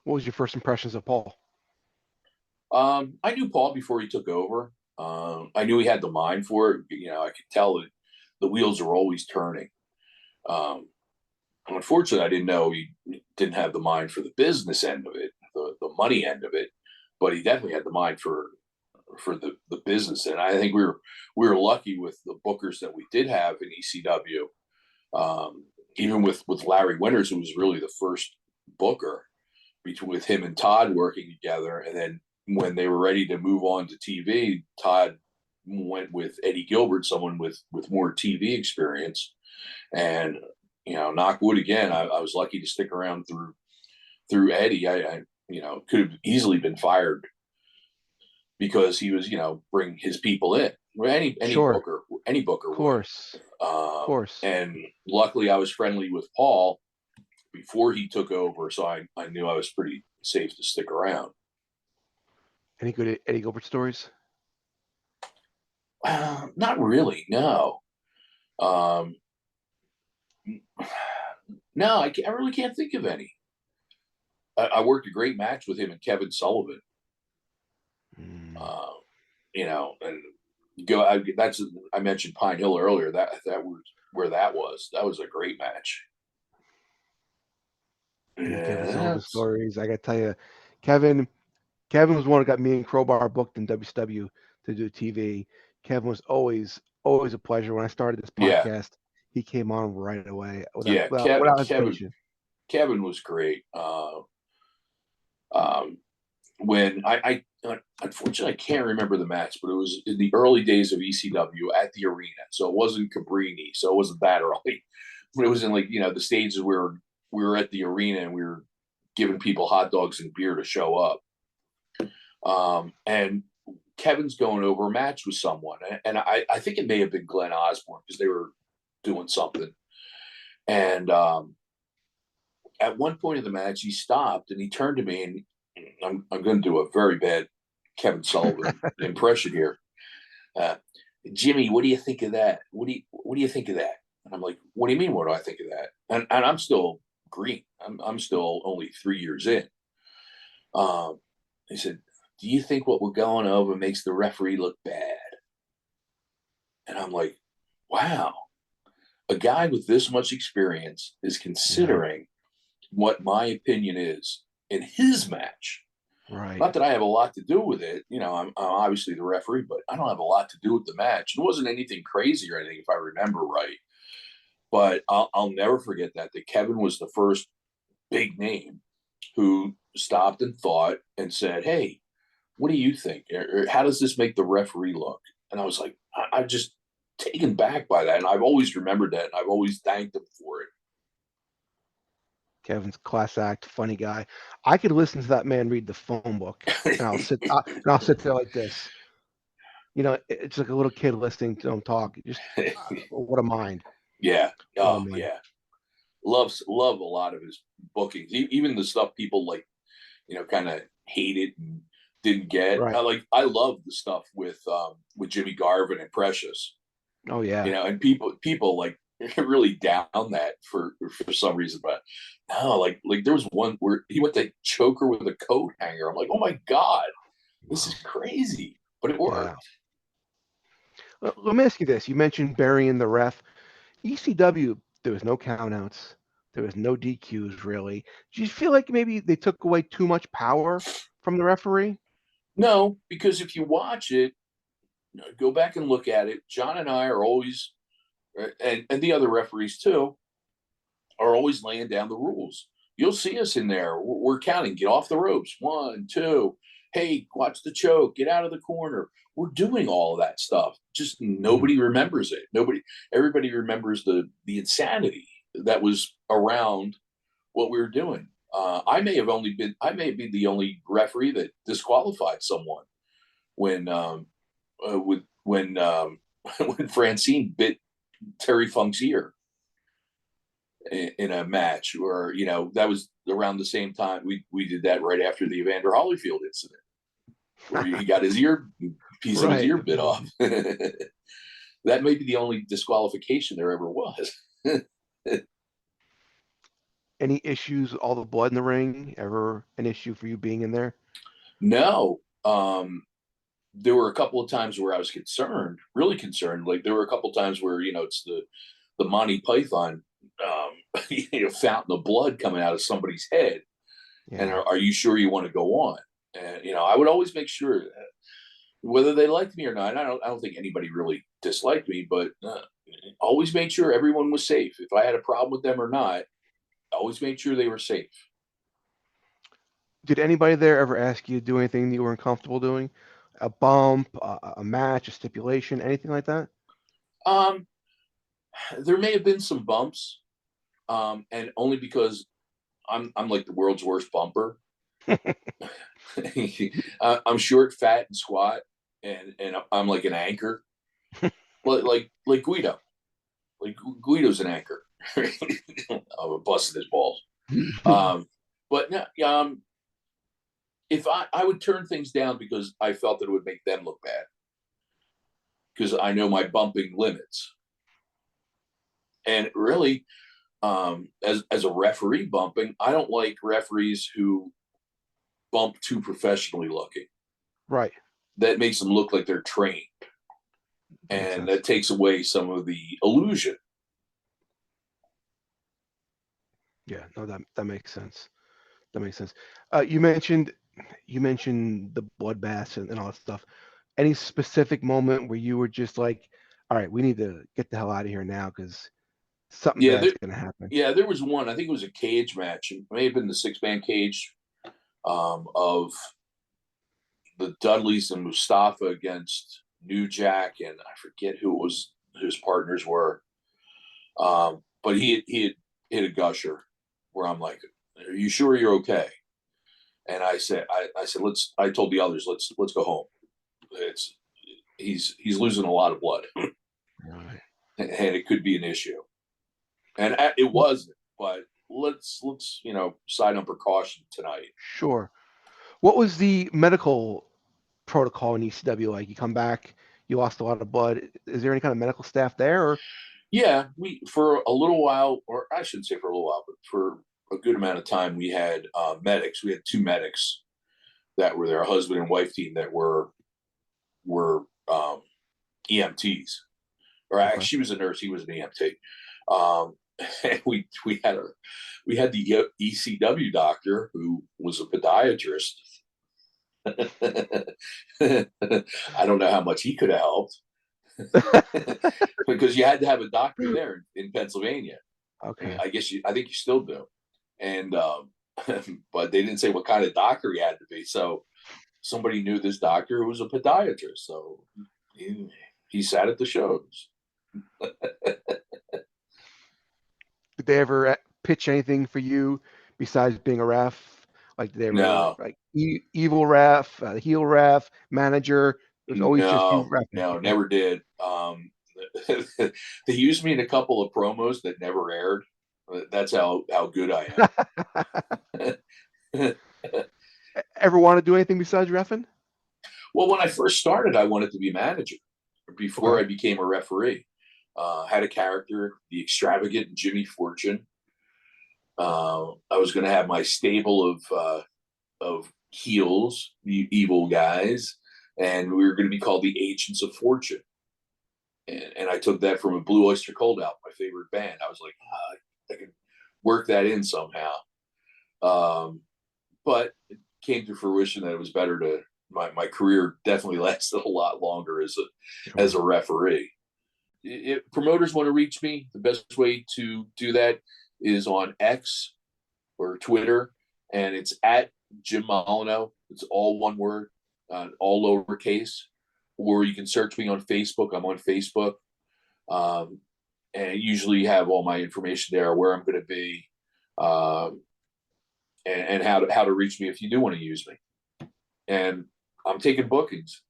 What was your first impressions of Paul? I knew Paul before he took over. I knew he had the mind for it. I could tell that the wheels are always turning. Um, Unfortunately, I didn't know he didn't have the mind for the business end of it, the money end of it, but he definitely had the mind for the business. And I think we were lucky with the bookers that we did have in ECW. Um, Even with Larry Winters, who was really the first booker, between with him and Todd working together, and then when they were ready to move on to TV, Todd went with Eddie Gilbert, someone with more TV experience. And knock wood again, I was lucky to stick around through Eddie. I could have easily been fired because he was bring his people in. Sure, Any of booker would. course, of course. And luckily, I was friendly with Paul before he took over, so I knew I was pretty safe to stick around. Any good Eddie Gilbert stories? Not really, no. Um, no, I really can't think of any. I worked a great match with him and Kevin Sullivan. Mm. Uh, and go. I mentioned Pine Hill earlier. That was where that was. That was a great match. Any Kevin Yeah, Sullivan stories? I got to tell you, Kevin. Kevin was one who got me and Crowbar booked in WCW to do TV. Kevin was always a pleasure. When I started this yeah, podcast, he came on right away without yeah. without, without hesitation. Kevin was great. Um, when unfortunately I can't remember the match, but it was in the early days of ECW at the arena, so it wasn't Cabrini, so it wasn't that early. But it was in like the stages where we were at the arena and we were giving people hot dogs and beer to show up. And Kevin's going over a match with someone, and I think it may have been Glenn Osborne because they were doing something. And at one point in the match, he stopped and he turned to me, and I'm going to do a very bad Kevin Sullivan impression here. Uh, Jimmy, what do you think of that? What do you think of that? And I'm like, what do you mean? What do I think of that? And I'm still green. I'm still only 3 years in. He said, do you think what we're going over makes the referee look bad? And I'm like, wow, a guy with this much experience is Yeah, considering what my opinion is in his match. right. Not that I have a lot to do with it. I'm obviously the referee, but I don't have a lot to do with the match. It wasn't anything crazy or anything, if I remember right. But I'll never forget that Kevin was the first big name who stopped and thought and said, "Hey, what do you think? Or how does this make the referee look?" And I was like, I'm just taken back by that, and I've always remembered that, and I've always thanked him for it. Kevin's class act, funny guy. I could listen to that man read the phone book, and I'll sit there like this. It's like a little kid listening to him talk. Just what a mind, Yeah. what a Oh, mind. yeah. Love a lot of his bookings, even the stuff people like, kind of hated and didn't get. Right. I love the stuff with Jimmy Garvin and Precious, Oh yeah. and people like really down that for some reason. But no, like there was one where he went to choke her with a coat hanger. I'm like, oh my god, this is Wow. crazy, but it Yeah. worked. Let me ask you this. You mentioned burying the ref. ECW, there was no countouts. There was no DQs really. Do you feel like maybe they took away too much power from the referee? No, because if you watch it, go back and look at it. John and I are always, and the other referees too, are always laying down the rules. You'll see us in there. We're counting. Get off the ropes. One, two. Hey, watch the choke. Get out of the corner. We're doing all of that stuff. Just Mhm. nobody remembers it. Everybody remembers the insanity that was around what we were doing. I may have been the only referee that disqualified someone when, when Francine bit Terry Funk's ear in a match, or that was around the same time we did that right after the Evander Holyfield incident, where he got his ear piece of his Right. ear bit off. That may be the only disqualification there ever was. Any issues with all the blood in the ring? Ever an issue for you being in there? No. There were a couple of times where I was concerned, really concerned. Like there were a couple of times where, it's the Monty Python, fountain of blood coming out of somebody's head. And Yeah. are you sure you want to go on? And, I would always make sure that whether they liked me or not. I don't think anybody really disliked me, but always made sure everyone was safe. If I had a problem with them or not, always made sure they were safe. Did anybody there ever ask you to do anything that you weren't comfortable doing? A bump, a match, a stipulation, anything like that? Um, there may have been some bumps, and only because I'm like the world's worst bumper. I'm short, fat, and squat, and I'm like an anchor, like Guido. Like Guido's an anchor. I'm busting his balls. But no, if I would turn things down because I felt that it would make them look bad, because I know my bumping limits, and really, as a referee bumping, I don't like referees who bump too professionally looking. Right. That makes them look like they're trained, and that takes away some of the illusion. Yeah, no, that makes sense. That makes sense. You mentioned the bloodbaths and all that stuff. Any specific moment where you were just like, all right, we need to get the hell out of here now because something Yeah, bad's gonna happen. there was one. I think it was a cage match. It may have been the 6-man cage, of the Dudleys and Mustafa against New Jack, and I forget who it was. His partners were. But he had hit a gusher where I'm like, "Are you sure you're okay?" And I said, I told the others, let's go home. It's he's losing a lot of blood, Right. and it could be an issue. And it wasn't, but let's side on precaution tonight. Sure. What was the medical protocol in ECW like? You come back, you lost a lot of blood. Is there any kind of medical staff there? Or Yeah, we for a little while, or I shouldn't say for a little while, but for a good amount of time, we had medics. We had two medics that were there, a husband and wife team that were EMTs. Or actually, okay. she was a nurse, he was an EMT. Um, and we had the ECW doctor who was a podiatrist. I don't know how much he could have helped because you had to have a doctor there in Pennsylvania. Okay. I think you still do. And but they didn't say what kind of doctor he had to be. So somebody knew this doctor who was a podiatrist. So he sat at the shows. Did they ever pitch anything for you besides being a ref? Like did they ever No, like evil ref, heel ref, manager? It was always just you refing. no, never did. They used me in a couple of promos that never aired. That's how good I am. Ever want to do anything besides refing? Well, when I first started, I wanted to be a manager before Okay. I became a referee. Had a character, the extravagant Jimmy Fortune. I was going to have my stable of heels, the evil guys, and we were going to be called the Agents of Fortune. And I took that from a Blue Oyster Cult out, my favorite band. I was like, I could work that in somehow. But it came to fruition that it was better to my career definitely lasted a lot longer as Sure. a referee. If promoters want to reach me, the best way to do that is on X or Twitter, and it's at Jim Molineaux. It's all one word, all lowercase. Or you can search me on Facebook. I'm on Facebook, and usually have all my information there, where I'm going to be, and how to reach me if you do want to use me. And I'm taking bookings.